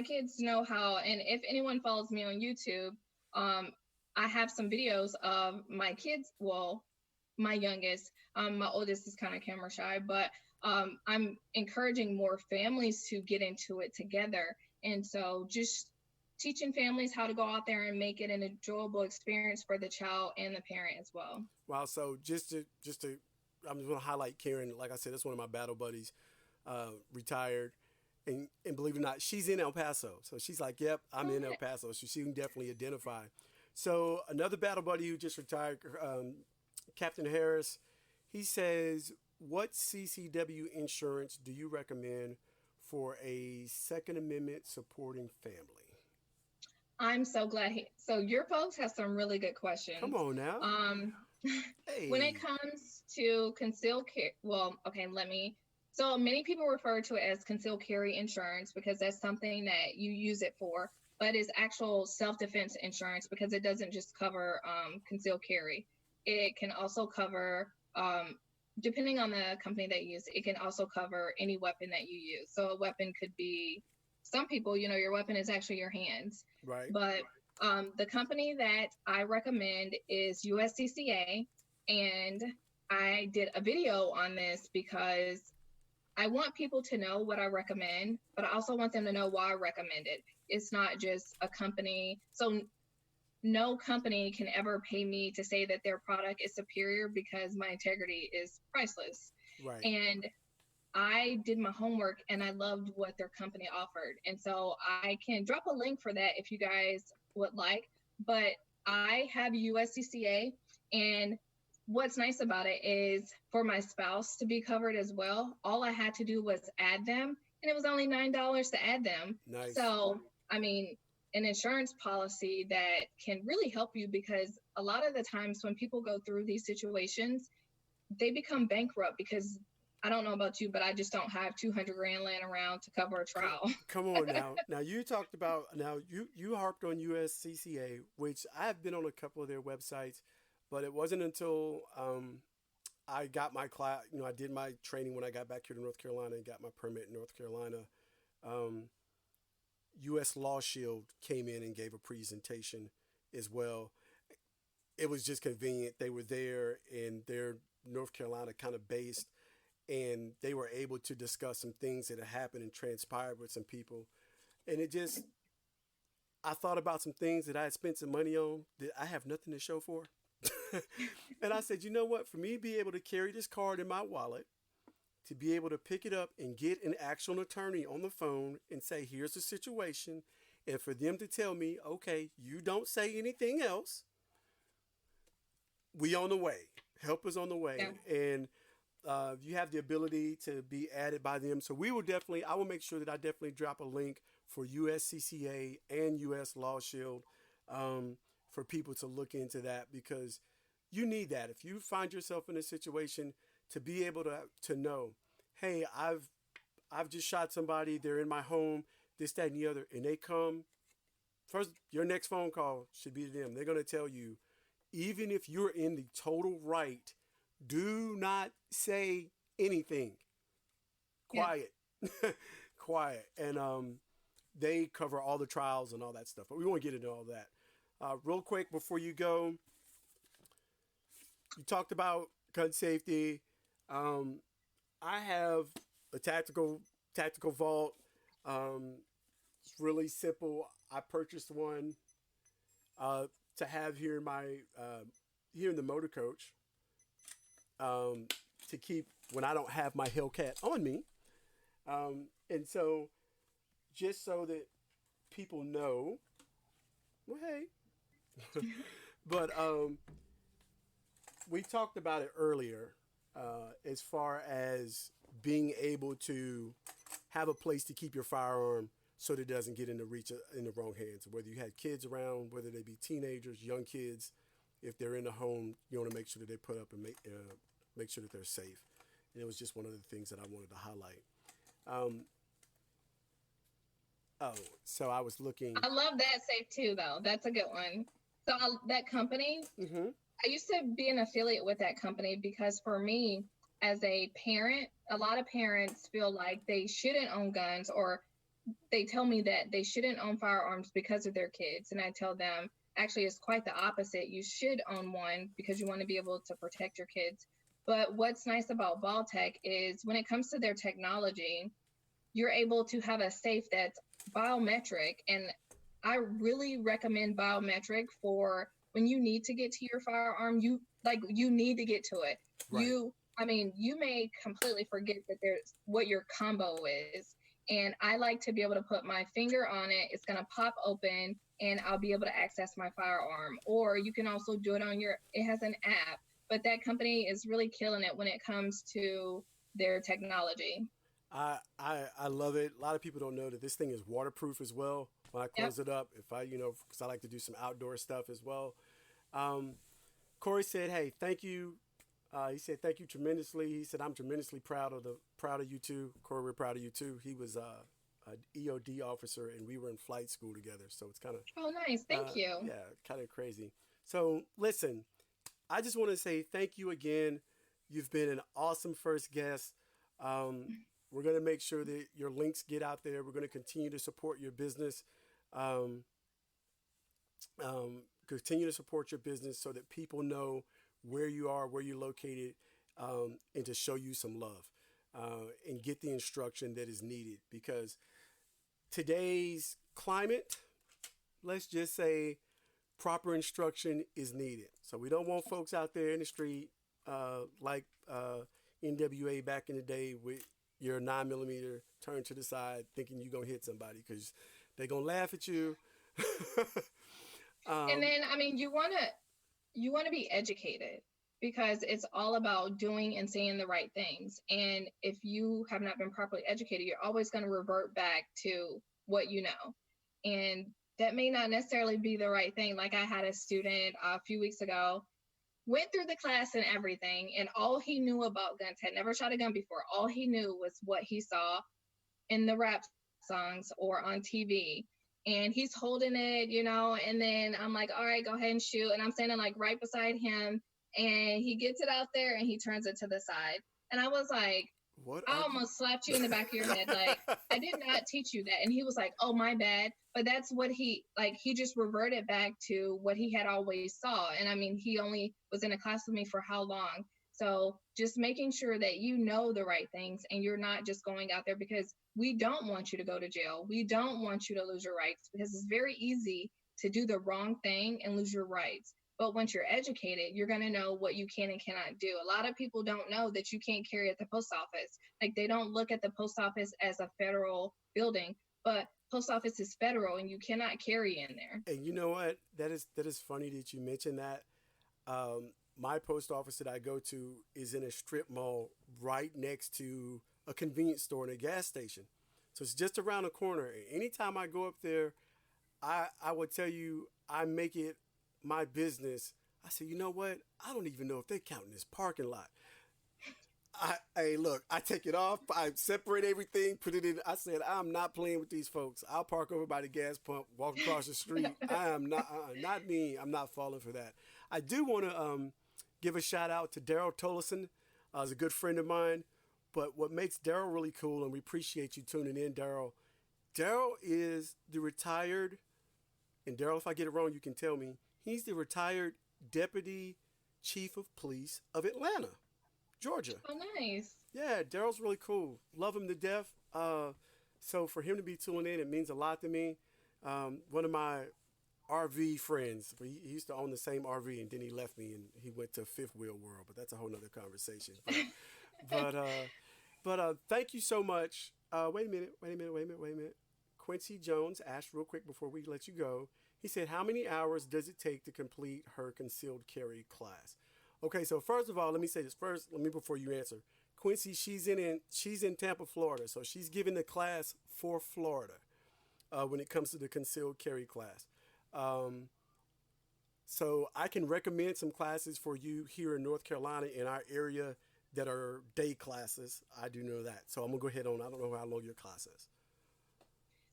kids know how, and if anyone follows me on YouTube, I have some videos of my kids, my youngest, my oldest is kind of camera shy, but I'm encouraging more families to get into it together. And so just teaching families how to go out there and make it an enjoyable experience for the child and the parent as well. Wow. So just to I'm just going to highlight Karen. Like I said, that's one of my battle buddies, retired. And believe it or not, she's in El Paso. So she's like, yep, I'm in El Paso. So she can definitely identify. So another battle buddy who just retired, Captain Harris, he says, what CCW insurance do you recommend for a Second Amendment supporting family? I'm so glad. So your folks have some really good questions. Come on now. Hey. When it comes to concealed carry, so many people refer to it as concealed carry insurance because that's something that you use it for, but it's actual self-defense insurance because it doesn't just cover concealed carry. It can also cover, depending on the company that you use, it can also cover any weapon that you use. So a weapon could be, some people, your weapon is actually your hands. Right. But The company that I recommend is USCCA, and I did a video on this because I want people to know what I recommend, but I also want them to know why I recommend it. It's not just a company. So no company can ever pay me to say that their product is superior because my integrity is priceless. Right. And I did my homework and I loved what their company offered. And so I can drop a link for that if you guys would like. But I have USCCA, and what's nice about it is for my spouse to be covered as well. All I had to do was add them, and it was only $9 to add them. Nice. So, I mean, an insurance policy that can really help you, because a lot of the times when people go through these situations, they become bankrupt because I don't know about you, but I just don't have 200 grand laying around to cover a trial. Come on now. Now you talked about you harped on USCCA, which I've been on a couple of their websites, but it wasn't until I got my class. I did my training when I got back here to North Carolina and got my permit in North Carolina. U.S. Law Shield came in and gave a presentation as well. It was just convenient. They were there and they're North Carolina kind of based, and they were able to discuss some things that had happened and transpired with some people. And I thought about some things that I had spent some money on that I have nothing to show for. And I said, you know what? For me to be able to carry this card in my wallet, to be able to pick it up and get an actual attorney on the phone and say, here's the situation, and for them to tell me, okay, you don't say anything else, we on the way. Help is on the way. Yeah. And you have the ability to be added by them. So I will make sure that I definitely drop a link for USCCA and US Law Shield for people to look into that, because you need that. If you find yourself in a situation, to be able to know, hey, I've just shot somebody, they're in my home, this, that, and the other, and they come, first, your next phone call should be to them. They're going to tell you, even if you're in the total right, do not say anything. Quiet. Yeah. Quiet. And they cover all the trials and all that stuff. But we won't get into all that. Real quick, before you go, you talked about gun safety. I have a tactical vault. It's really simple. I purchased one to have here in my here in the motor coach, to keep when I don't have my Hellcat on me, and so just so that people know, well, hey, but we talked about it earlier, as far as being able to have a place to keep your firearm so that it doesn't get in the wrong hands. Whether you had kids around, whether they be teenagers, young kids, if they're in the home, you want to make sure that they put up and make sure that they're safe. And it was just one of the things that I wanted to highlight. So I was looking. I love that safe too, though. That's a good one. So that company, Mm-hmm. I used to be an affiliate with that company because for me, as a parent, a lot of parents feel like they shouldn't own guns, or they tell me that they shouldn't own firearms because of their kids. And I tell them, actually, it's quite the opposite. You should own one because you want to be able to protect your kids. But what's nice about Baltech is when it comes to their technology, you're able to have a safe that's biometric. And I really recommend biometric for when you need to get to your firearm. You need to get to it. Right. You may completely forget that there's what your combo is. And I like to be able to put my finger on it. It's going to pop open and I'll be able to access my firearm. Or you can also do it it has an app, but that company is really killing it when it comes to their technology. I love it. A lot of people don't know that this thing is waterproof as well. When I close it up, if I, because I like to do some outdoor stuff as well. Corey said, hey, thank you. He said, thank you tremendously. He said, I'm tremendously proud of you too. Corey, we're proud of you too. He was an EOD officer and we were in flight school together. So it's kind of. Oh, nice. Thank you. Yeah, kind of crazy. So listen, I just want to say thank you again. You've been an awesome first guest. We're going to make sure that your links get out there. We're going to continue to support your business. Continue to support your business so that people know where you are, where you're located, and to show you some love and get the instruction that is needed. Because today's climate, let's just say proper instruction is needed. So we don't want folks out there in the street like NWA back in the day with your 9mm turned to the side thinking you're going to hit somebody because they're going to laugh at you. And then, I mean, you want to be educated because it's all about doing and saying the right things. And if you have not been properly educated, you're always going to revert back to what you know. And that may not necessarily be the right thing. Like I had a student a few weeks ago, went through the class and everything, and all he knew about guns, had never shot a gun before. All he knew was what he saw in the rap songs or on TV. And he's holding it, and then I'm like, all right, go ahead and shoot. And I'm standing like right beside him, and he gets it out there and he turns it to the side. And I was like, I almost slapped you in the back of your head. Like, I did not teach you that. And he was like, oh, my bad. But that's what he just reverted back to what he had always saw. And I mean, he only was in a class with me for how long? So just making sure that you know the right things and you're not just going out there, because we don't want you to go to jail. We don't want you to lose your rights, because it's very easy to do the wrong thing and lose your rights. But once you're educated, you're going to know what you can and cannot do. A lot of people don't know that you can't carry at the post office. Like, they don't look at the post office as a federal building, but post office is federal and you cannot carry in there. And you know what? That is funny that you mentioned that. My post office that I go to is in a strip mall right next to a convenience store and a gas station. So it's just around the corner. Anytime I go up there, I would tell you, I make it my business. I say, you know what? I don't even know if they're counting this parking lot. Hey, look, I take it off. I separate everything, put it in. I said, I'm not playing with these folks. I'll park over by the gas pump, walk across the street. I am not me. I'm not falling for that. I do want to give a shout out to Daryl Tollison. He's a good friend of mine. But what makes Daryl really cool, and we appreciate you tuning in, Daryl. Daryl is the retired, and Daryl, if I get it wrong, you can tell me. He's the retired Deputy Chief of Police of Atlanta, Georgia. Oh, nice. Yeah, Daryl's really cool. Love him to death. So for him to be tuning in, it means a lot to me. One of my RV friends, he used to own the same RV, and then he left me and he went to fifth wheel world, but that's a whole nother conversation. But thank you so much. Wait a minute. Quincy Jones asked real quick before we let you go. He said, how many hours does it take to complete her concealed carry class? Okay, so first of all, let me say this first. Before you answer. Quincy, she's in Tampa, Florida, so she's giving the class for Florida when it comes to the concealed carry class. So I can recommend some classes for you here in North Carolina in our area that are day classes. I do know that. So I'm going to go ahead on. I don't know how long your class is.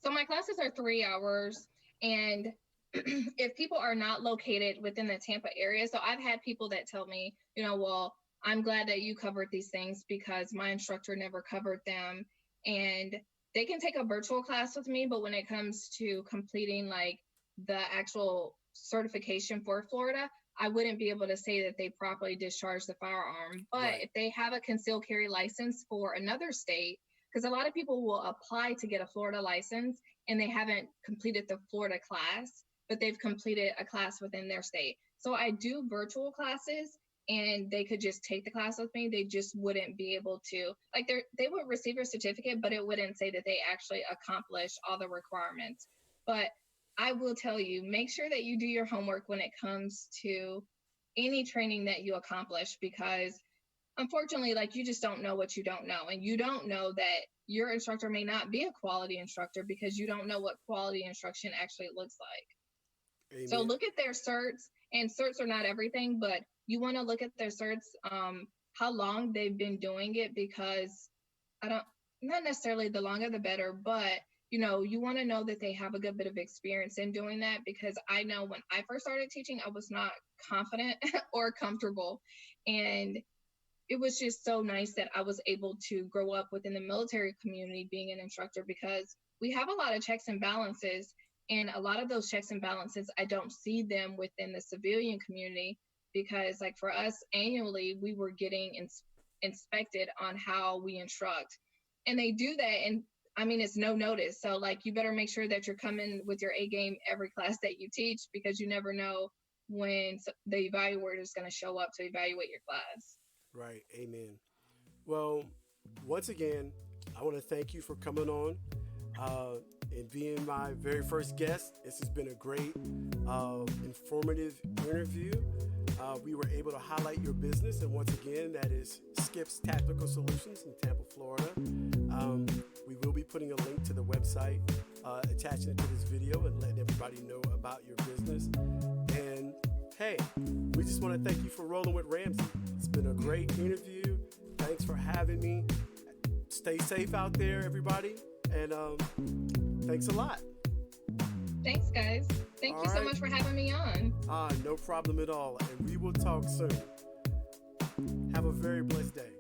So my classes are 3 hours. And if people are not located within the Tampa area, so I've had people that tell me, well, I'm glad that you covered these things because my instructor never covered them. And they can take a virtual class with me, but when it comes to completing like the actual certification for Florida, I wouldn't be able to say that they properly discharged the firearm. But right. If they have a concealed carry license for another state, because a lot of people will apply to get a Florida license and they haven't completed the Florida class, but they've completed a class within their state. So I do virtual classes and they could just take the class with me. They just wouldn't be able to, like they would receive a certificate, but it wouldn't say that they actually accomplished all the requirements. But I will tell you, make sure that you do your homework when it comes to any training that you accomplish, because unfortunately, like, you just don't know what you don't know. And you don't know that your instructor may not be a quality instructor because you don't know what quality instruction actually looks like. Amen. So look at their certs, and certs are not everything, but you want to look at their certs, how long they've been doing it, because not necessarily the longer the better, but you want to know that they have a good bit of experience in doing that, because I know when I first started teaching, I was not confident or comfortable. And it was just so nice that I was able to grow up within the military community being an instructor, because we have a lot of checks and balances. And a lot of those checks and balances, I don't see them within the civilian community, because like for us annually, we were getting inspected on how we instruct. And they do that, and I mean, it's no notice. So like, you better make sure that you're coming with your A game every class that you teach, because you never know when the evaluator is going to show up to evaluate your class. Right. Amen. Well, once again, I want to thank you for coming on and being my very first guest. This has been a great, informative interview. We were able to highlight your business, and once again, that is Skip's Tactical Solutions in Tampa, Florida. We will be putting a link to the website, attaching it to this video, and letting everybody know about your business. And hey, we just want to thank you for rolling with Ramsey. It's been a great interview. Thanks for having me. Stay safe out there, everybody, and thanks a lot. Thanks, guys. Thank you so much for having me on. No problem at all. And we will talk soon. Have a very blessed day.